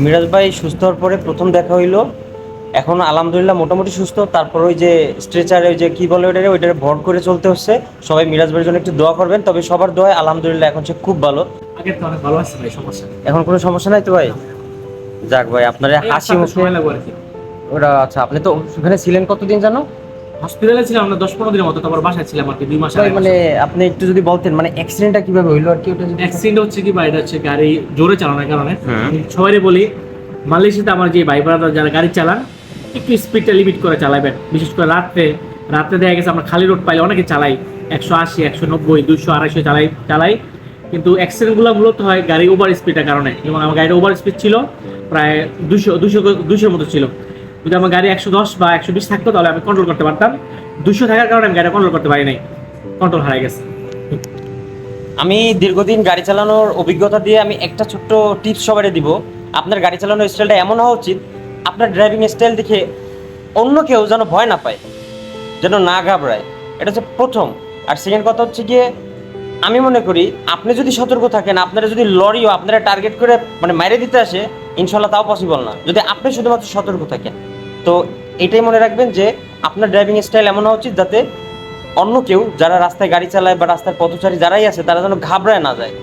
মিরাজ ভাই সুস্থ হওয়ার পরে প্রথম দেখা হইলো, এখন আলহামদুলিল্লাহ মোটামুটি সুস্থ। তারপর ওই যে স্ট্রেচারে ওই যে কি বলে ওইটারে ভর করে চলতে হচ্ছে। সবাই মিরাজ ভাইয়ের জন্য একটু দোয়া করবেন, তবে সবার দোয়ায় আলহামদুলিল্লাহ এখন সে খুব ভালো। আগে তো অনেক ভালো আছে ভাই, সমস্যা নেই। এখন কোনো সমস্যা নাই তো ভাই? যাক ভাই, আপনার এই হাসি আস্তে আস্তে মুখে সময় লাগবে আর কি। ওটা আচ্ছা। আপনি তো ওখানে ছিলেন কতদিন জানো হসপিটালে ছিলাম আমরা 10-15 দিনের মতো, তারপর বাসায় ছিলাম আর কি 2 মাস ভাই? আগে। মানে আপনি একটু যদি বলতেন মানে অ্যাক্সিডেন্টটা কিভাবে হইলো আর কি, ওটা যদি অ্যাক্সিডেন্ট হচ্ছে কি ভাই, এটা হচ্ছে গাড়ি জোরে চালানোর কারণে। হুম। সবাই বলি মালয়েশিয়াতে আমার যে ভাই ব্রাদার যারা গাড়ি চালান একটু স্পিডটা লিমিট করে চালাবেন, বিশেষ করে রাত্রে। রাত্রে দেখা গেছে আমরা খালি রোড পাইলে অনেকে চালাই 180, 190, 200, 250 চালাই। কিন্তু অ্যাক্সিডেন্টগুলো মূলত হয় গাড়ি ওভার স্পিডের কারণে। যেমন আমার গাড়িটা ওভার স্পিড ছিল, প্রায় 200 মতো ছিল। যদি আমার গাড়ি 110 বা 120 থাকতো তাহলে আমি কন্ট্রোল করতে পারতাম। 200 থাকার কারণে আমি গাড়িটা কন্ট্রোল করতে পারি নাই, কন্ট্রোল হারিয়ে গেছে। আমি দীর্ঘদিন গাড়ি চালানোর অভিজ্ঞতা দিয়ে আমি একটা ছোট্ট টিপস সবাই দিব। আপনার গাড়ি চালানোর স্টাইলটা এমন হওয়া উচিত, আপনার ড্রাইভিং স্টাইল দেখে অন্য কেউ যেন ভয় না পায়, যেন না ঘাবড়ায়। এটা হচ্ছে প্রথম। আর সেকেন্ড কথা হচ্ছে গিয়ে, আমি মনে করি আপনি যদি সতর্ক থাকেন, আপনারা যদি লরিও আপনারা টার্গেট করে মানে মাইরে দিতে আসে, ইনশাল্লাহ তাও পসিবল না যদি আপনি শুধুমাত্র সতর্ক থাকেন। তো এটাই মনে রাখবেন যে আপনার ড্রাইভিং স্টাইল এমন হওয়া উচিত যাতে অন্য কেউ যারা রাস্তায় গাড়ি চালায় বা রাস্তার পথচারী যারাই আছে তারা যেন ঘাবড়ায় না যায়।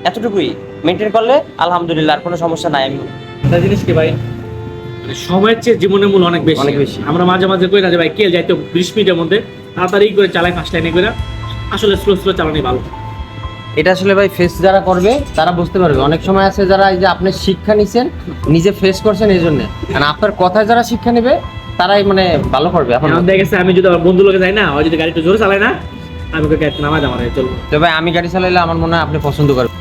এতটুকুই মেনটেন করলে আলহামদুলিল্লাহ আর কোনো সমস্যা নাই। আমি একটা জিনিস কি ভাই, মানে সময়ের চেয়ে জীবনের মূল্য অনেক বেশি। অনেক বেশি। আমরা মাঝে মাঝে কই না যে ভাই কে যাইতো 20 মিনিটের মধ্যে, তাড়াতাড়ি করে চালাই ফার্স্ট লাইনে করে। আসলে স্লো চালানোই ভালো। এটা আসলে ভাই ফেস যারা করবে তারা বুঝতে পারবে। অনেক সময় আছে যারা এই যে আপনি শিক্ষা নিছেন, নিজে ফেস করছেন, এই জন্য কারণ আপনার কথায় যারা শিক্ষা নেবে তারাই মানে ভালো করবে। এখন এখন দেখা গেছে আমি যদি আমার বন্ধু লোকে যাই না, ওই যদি গাড়ি একটু জোরে চালায় না, আমি ওকে গাড়ি নামাই দাম চলবো। তো ভাই আমি গাড়ি চালাইলে আমার মনে হয় আপনি পছন্দ করবেন।